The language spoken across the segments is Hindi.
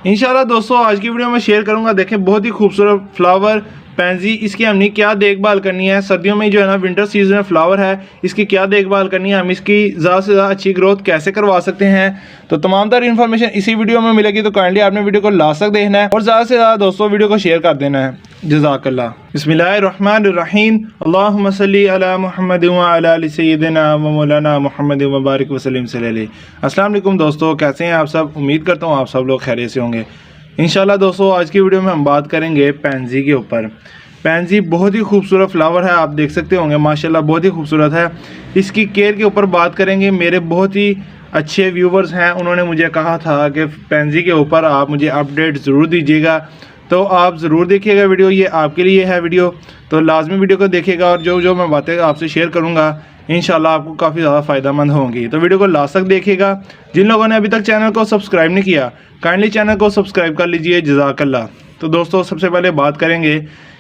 इंशाल्लाह दोस्तों आज की वीडियो में शेयर करूंगा। देखें बहुत ही खूबसूरत फ्लावर पैंजी, इसकी हमने क्या देखभाल करनी है। सर्दियों में जो है ना विंटर सीजन में फ्लावर है, इसकी क्या देखभाल करनी है, हम इसकी ज़्यादा से ज़्यादा अच्छी ग्रोथ कैसे करवा सकते हैं। तो तमाम तरह इन्फॉर्मेशन इसी वीडियो में मिलेगी। तो काइंडली आपने वीडियो को लास्ट तक देखना है और ज़्यादा से ज़्यादा दोस्तों वीडियो को शेयर कर देना है। जज़ाकल्लाह। बिस्मिल्लाहिर्रहमानिर्रहीम। अल्लाहुम्मा सल्ली अला मुहम्मद व अला आलि सय्यिदिना व मौलाना मुहम्मद व बारिक वसल्लम सल्लल्लाहु। अस्सलाम वालेकुम दोस्तों, कैसे हैं आप सब। उम्मीद करता हूँ आप सब लोग खैरियत से होंगे। इंशाल्लाह दोस्तों आज की वीडियो में हम बात करेंगे पैंजी के ऊपर। पैंजी बहुत ही खूबसूरत फ्लावर है, आप देख सकते होंगे माशाल्लाह बहुत ही खूबसूरत है। इसकी केयर के ऊपर बात करेंगे। मेरे बहुत ही अच्छे व्यूवर्स हैं, उन्होंने मुझे कहा था कि पैंजी के ऊपर आप मुझे अपडेट ज़रूर दीजिएगा। तो आप ज़रूर देखिएगा वीडियो, ये आपके लिए है वीडियो। तो लाजमी वीडियो को देखिएगा और जो मैं बातें आपसे शेयर करूँगा इंशाल्लाह आपको काफ़ी ज़्यादा फ़ायदेमंद होंगी। तो वीडियो को लास्ट तक देखिएगा। जिन लोगों ने अभी तक चैनल को सब्सक्राइब नहीं किया काइंडली चैनल को सब्सक्राइब कर लीजिए। जज़ाकल्लाह। तो दोस्तों सबसे पहले बात करेंगे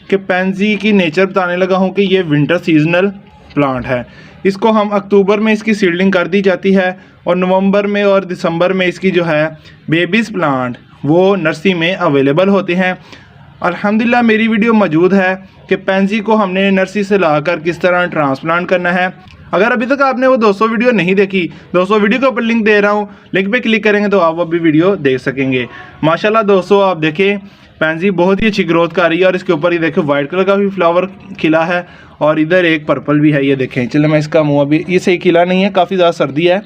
कि पैंजी की नेचर बताने लगा हूँ कि ये विंटर सीजनल प्लांट है। इसको हम अक्टूबर में इसकी सीडलिंग कर दी जाती है और नवंबर में और दिसंबर में इसकी जो है बेबीज़ प्लांट वो नर्सरी में अवेलेबल होते हैं। अल्हम्दुलिल्लाह मेरी वीडियो मौजूद है कि पैंजी को हमने नर्सरी से लाकर किस तरह ट्रांसप्लांट करना है। अगर अभी तक आपने वो 200 वीडियो नहीं देखी, 200 वीडियो के ऊपर लिंक दे रहा हूँ, लिंक पे क्लिक करेंगे तो आप वो भी वीडियो देख सकेंगे। माशाल्लाह दोस्तों आप देखें पैंजी बहुत ही अच्छी ग्रोथ कर रही है और इसके ऊपर ये देखो वाइट कलर का भी फ्लावर खिला है और इधर एक पर्पल भी है। ये देखें, चलो मैं इसका मुँह अभी ये सही खिला नहीं है, काफ़ी ज़्यादा सर्दी है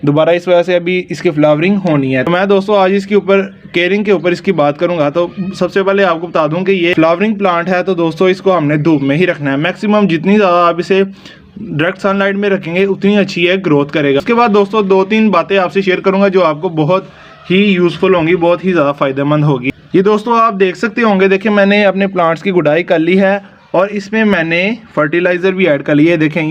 दोबारा, इस वजह से अभी इसकी फ्लावरिंग होनी है। तो मैं दोस्तों आज इसके ऊपर केयरिंग के ऊपर इसकी बात करूंगा। तो सबसे पहले आपको बता दूं कि ये फ्लावरिंग प्लांट है, तो दोस्तों इसको हमने धूप में ही रखना है। मैक्सिमम जितनी ज़्यादा आप इसे डायरेक्ट सनलाइट में रखेंगे उतनी अच्छी है ग्रोथ करेगा। उसके बाद दोस्तों 2-3 बातें आपसे शेयर करूँगा जो आपको बहुत ही यूज़फुल होंगी, बहुत ही ज़्यादा फ़ायदेमंद होगी। ये दोस्तों आप देख सकते होंगे, देखिए मैंने अपने प्लांट्स की गुडाई कर ली है और इसमें मैंने फर्टिलाइज़र भी ऐड कर लिया है। देखें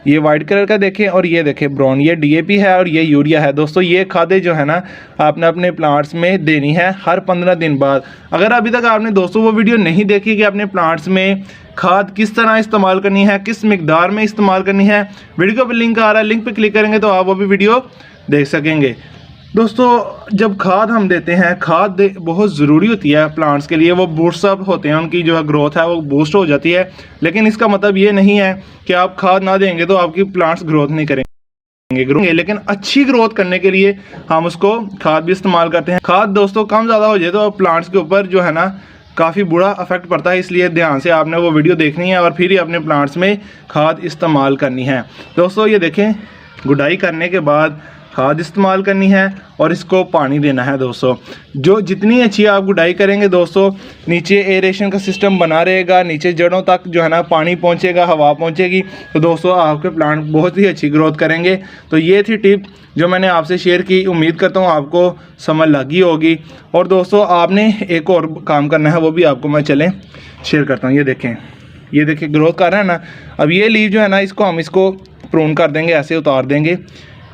ये वाइट कलर का देखें और ये देखें ब्राउन, ये डीएपी है और ये यूरिया है। दोस्तों ये खादें जो है ना आपने अपने प्लांट्स में देनी है हर 15 दिन बाद। अगर अभी तक आपने दोस्तों वो वीडियो नहीं देखी कि अपने प्लांट्स में खाद किस तरह इस्तेमाल करनी है, किस मिकदार में इस्तेमाल करनी है, वीडियो पर लिंक आ रहा है, लिंक पर क्लिक करेंगे तो आप वो भी वीडियो देख सकेंगे। दोस्तों जब खाद हम देते हैं, खाद बहुत ज़रूरी होती है प्लांट्स के लिए। वो बूस्ट अप होते हैं, उनकी जो है ग्रोथ है वो बूस्ट हो जाती है। लेकिन इसका मतलब ये नहीं है कि आप खाद ना देंगे तो आपकी प्लांट्स ग्रोथ नहीं करेंगे। लेकिन अच्छी ग्रोथ करने के लिए हम उसको खाद भी इस्तेमाल करते हैं। खाद दोस्तों कम ज़्यादा हो जाए तो प्लांट्स के ऊपर जो है ना काफ़ी बुरा अफेक्ट पड़ता है, इसलिए ध्यान से आपने वो वीडियो देखनी है और फिर ही अपने प्लांट्स में खाद इस्तेमाल करनी है। दोस्तों ये देखें गुडाई करने के बाद खाद इस्तेमाल करनी है और इसको पानी देना है। दोस्तों जो जितनी अच्छी आप गुडाई करेंगे दोस्तों नीचे एरेशन का सिस्टम बना रहेगा, नीचे जड़ों तक जो है ना पानी पहुंचेगा, हवा पहुंचेगी, तो दोस्तों आपके प्लांट बहुत ही अच्छी ग्रोथ करेंगे। तो ये थी टिप जो मैंने आपसे शेयर की, उम्मीद करता हूँ आपको समझ लगी होगी। और दोस्तों आपने एक और काम करना है, वो भी आपको मैं चलें शेयर करता हूँ। ये देखें ग्रोथ कर रहा है ना। अब ये लीव जो है ना इसको प्रून कर देंगे, ऐसे उतार देंगे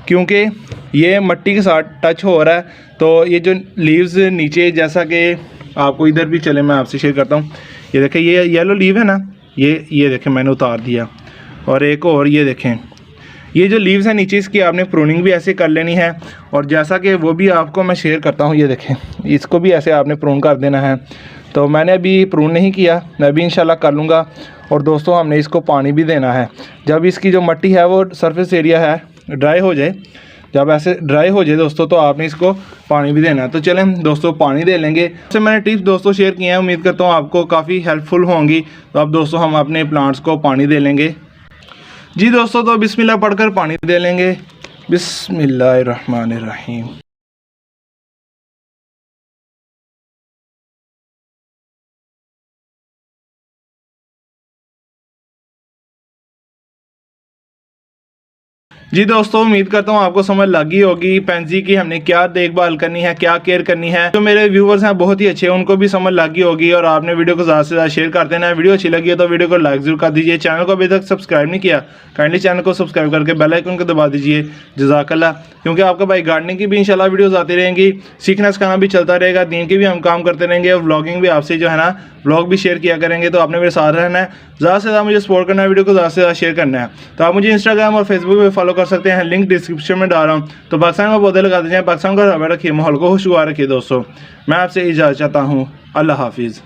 क्योंकि ये मिट्टी के साथ टच हो रहा है। तो ये जो लीव्स नीचे, जैसा कि आपको इधर भी चले मैं आपसे शेयर करता हूँ। ये देखें ये येलो लीव है ना, ये देखें मैंने उतार दिया। और एक और ये देखें ये जो लीव्स हैं नीचे, इसकी आपने प्रूनिंग भी ऐसे कर लेनी है और जैसा कि वो भी आपको मैं शेयर करता हूँ। ये देखें इसको भी ऐसे आपने प्रून कर देना है। तो मैंने अभी प्रून नहीं किया, मैं भी इंशाल्लाह कर लूँगा। और दोस्तों हमने इसको पानी भी देना है। जब इसकी जो मिट्टी है वो सरफेस एरिया है ड्राई हो जाए, जब ऐसे ड्राई हो जाए दोस्तों तो आपने इसको पानी भी देना है। तो चलें दोस्तों पानी दे लेंगे। इससे मैंने टिप्स दोस्तों शेयर किए हैं, उम्मीद करता हूँ आपको काफ़ी हेल्पफुल होंगी। तो अब दोस्तों हम अपने प्लांट्स को पानी दे लेंगे। जी दोस्तों तो बिस्मिल्लाह पढ़कर पानी दे लेंगे। बिस्मिल्लाहिर्रहमानिर्रहीम। जी दोस्तों उम्मीद करता हूँ आपको समझ लगी होगी पैंजी की हमने क्या देखभाल करनी है, क्या केयर करनी है। जो मेरे व्यूवर्स हैं बहुत ही अच्छे हैं, उनको भी समझ लगी होगी। और आपने वीडियो को ज़्यादा से ज़्यादा शेयर कर देना है। वीडियो अच्छी लगी है तो वीडियो को लाइक जरूर कर दीजिए। चैनल को अभी तक सब्सक्राइब नहीं किया काइंडली चैनल को सब्सक्राइब करके बेल आइकन को दबा दीजिए। जज़ाकल्लाह। क्योंकि आपका भाई गार्डनिंग की भी इंशाल्लाह वीडियोज़ आती रहेंगी, सीखना सिखाना भी चलता रहेगा, दीन के भी हम काम करते रहेंगे और व्लॉगिंग भी आपसे जो है ना व्लॉग भी शेयर किया करेंगे। तो आपने मेरे साथ रहना है, ज़्यादा से ज़्यादा मुझे सपोर्ट करना है, वीडियो को ज़्यादा से ज़्यादा शेयर करना है। तो आप मुझे इंस्टाग्राम और फेसबुक पर फॉलो कर कर सकते हैं, लिंक डिस्क्रिप्शन में डाल रहा हूँ। तो पाकिस्तान में पौधे लगाते जाएँ, पाकिस्तान का हवा रखिए, माहौल को खुशगवार रखिए। दोस्तों मैं आपसे इजाज़त चाहता हूँ, अल्लाह हाफिज़।